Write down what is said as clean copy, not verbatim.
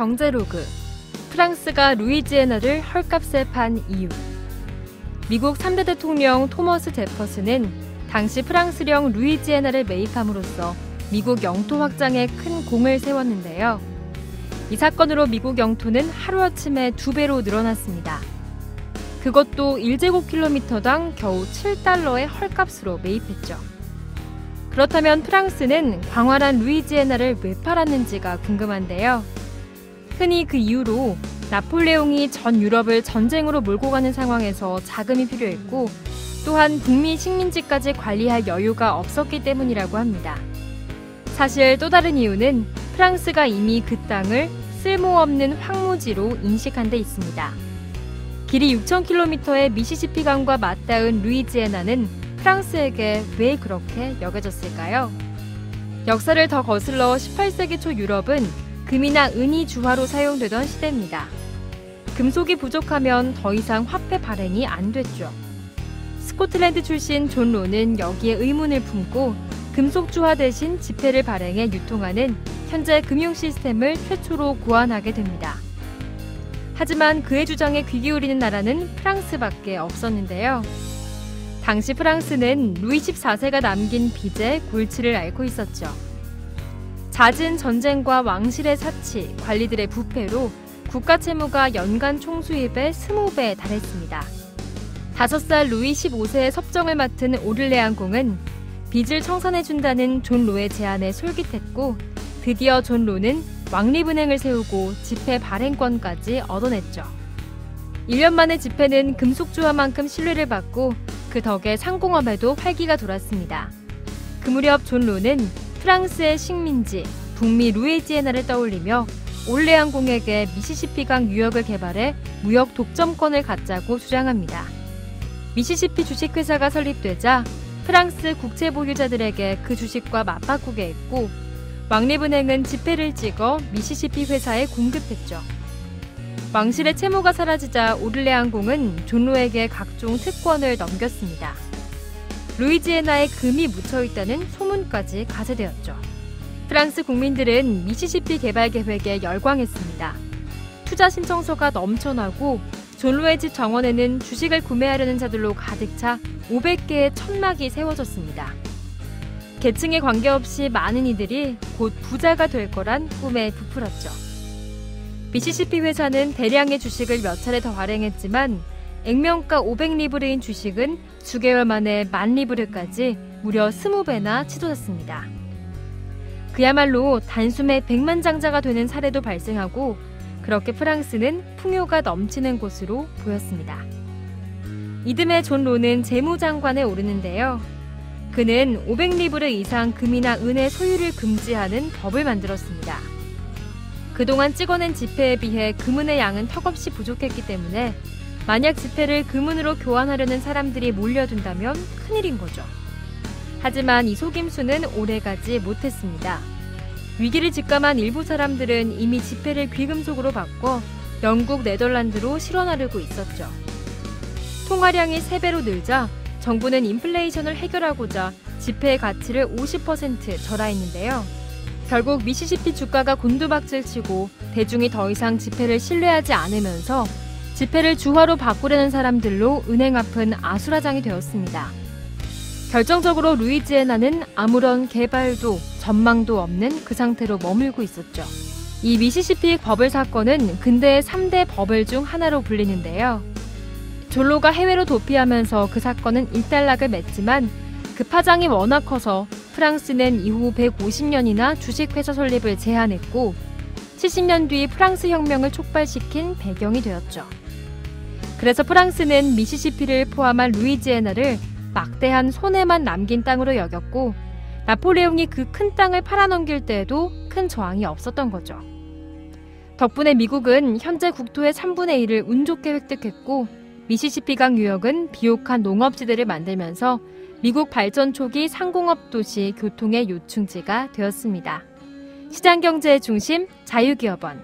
경제로그. 프랑스가 루이지애나를 헐값에 판 이유. 미국 3대 대통령 토머스 제퍼슨은 당시 프랑스령 루이지애나를 매입함으로써 미국 영토 확장에 큰 공을 세웠는데요. 이 사건으로 미국 영토는 하루아침에 2배로 늘어났습니다. 그것도 1제곱킬로미터당 겨우 $7의 헐값으로 매입했죠. 그렇다면 프랑스는 광활한 루이지애나를 왜 팔았는지가 궁금한데요. 흔히 그 이유로 나폴레옹이 전 유럽을 전쟁으로 몰고 가는 상황에서 자금이 필요했고, 또한 북미 식민지까지 관리할 여유가 없었기 때문이라고 합니다. 사실 또 다른 이유는 프랑스가 이미 그 땅을 쓸모없는 황무지로 인식한 데 있습니다. 길이 6,000km의 미시시피강과 맞닿은 루이지애나는 프랑스에게 왜 그렇게 여겨졌을까요? 역사를 더 거슬러 18세기 초 유럽은 금이나 은이 주화로 사용되던 시대입니다. 금속이 부족하면 더 이상 화폐 발행이 안 됐죠. 스코틀랜드 출신 존 로는 여기에 의문을 품고 금속 주화 대신 지폐를 발행해 유통하는 현재 금융 시스템을 최초로 고안하게 됩니다. 하지만 그의 주장에 귀 기울이는 나라는 프랑스밖에 없었는데요. 당시 프랑스는 루이 14세가 남긴 빚의 골치를 앓고 있었죠. 잦은 전쟁과 왕실의 사치, 관리들의 부패로 국가 채무가 연간 총수입의 20배에 달했습니다. 5살 루이 15세의 섭정을 맡은 오를레안 공은 빚을 청산해준다는 존 로의 제안에 솔깃했고, 드디어 존 로는 왕립은행을 세우고 지폐 발행권까지 얻어냈죠. 1년 만에 지폐는 금속주화만큼 신뢰를 받고 그 덕에 상공업에도 활기가 돌았습니다. 그 무렵 존 로는 프랑스의 식민지, 북미 루이지애나를 떠올리며 올레안 공에게 미시시피강 유역을 개발해 무역 독점권을 갖자고 주장합니다. 미시시피 주식회사가 설립되자 프랑스 국채 보유자들에게 그 주식과 맞바꾸게 했고, 왕립은행은 지폐를 찍어 미시시피 회사에 공급했죠. 왕실의 채무가 사라지자 오를레안 공은 존 로에게 각종 특권을 넘겼습니다. 루이지애나에 금이 묻혀있다는 소문까지 가세되었죠. 프랑스 국민들은 미시시피 개발 계획에 열광했습니다. 투자 신청서가 넘쳐나고 존 로의 집 정원에는 주식을 구매하려는 자들로 가득 차 500개의 천막이 세워졌습니다. 계층에 관계없이 많은 이들이 곧 부자가 될 거란 꿈에 부풀었죠. 미시시피 회사는 대량의 주식을 몇 차례 더 발행했지만 액면가 500리브르인 주식은 수개월 만에 10,000리브르까지 무려 20배나 치솟았습니다. 그야말로 단숨에 백만장자가 되는 사례도 발생하고, 그렇게 프랑스는 풍요가 넘치는 곳으로 보였습니다. 이듬해 존 로는 재무장관에 오르는데요. 그는 500리브르 이상 금이나 은의 소유를 금지하는 법을 만들었습니다. 그동안 찍어낸 지폐에 비해 금은의 양은 턱없이 부족했기 때문에 만약 지폐를 금은으로 교환하려는 사람들이 몰려든다면 큰일인 거죠. 하지만 이 속임수는 오래가지 못했습니다. 위기를 직감한 일부 사람들은 이미 지폐를 귀금속으로 바꿔 영국, 네덜란드로 실어나르고 있었죠. 통화량이 3배로 늘자 정부는 인플레이션을 해결하고자 지폐의 가치를 50% 절하했는데요. 결국 미시시피 주가가 곤두박질치고 대중이 더 이상 지폐를 신뢰하지 않으면서 지폐를 주화로 바꾸려는 사람들로 은행 앞은 아수라장이 되었습니다. 결정적으로 루이지애나는 아무런 개발도 전망도 없는 그 상태로 머물고 있었죠. 이 미시시피 버블 사건은 근대의 3대 버블 중 하나로 불리는데요. 존 로가 해외로 도피하면서 그 사건은 일단락을 맺지만 그 파장이 워낙 커서 프랑스는 이후 150년이나 주식회사 설립을 제한했고 70년 뒤 프랑스 혁명을 촉발시킨 배경이 되었죠. 그래서 프랑스는 미시시피를 포함한 루이지애나를 막대한 손해만 남긴 땅으로 여겼고, 나폴레옹이 그 큰 땅을 팔아넘길 때에도 큰 저항이 없었던 거죠. 덕분에 미국은 현재 국토의 3분의 1을 운 좋게 획득했고, 미시시피강 유역은 비옥한 농업지대를 만들면서 미국 발전 초기 상공업 도시 교통의 요충지가 되었습니다. 시장경제의 중심, 자유기업원.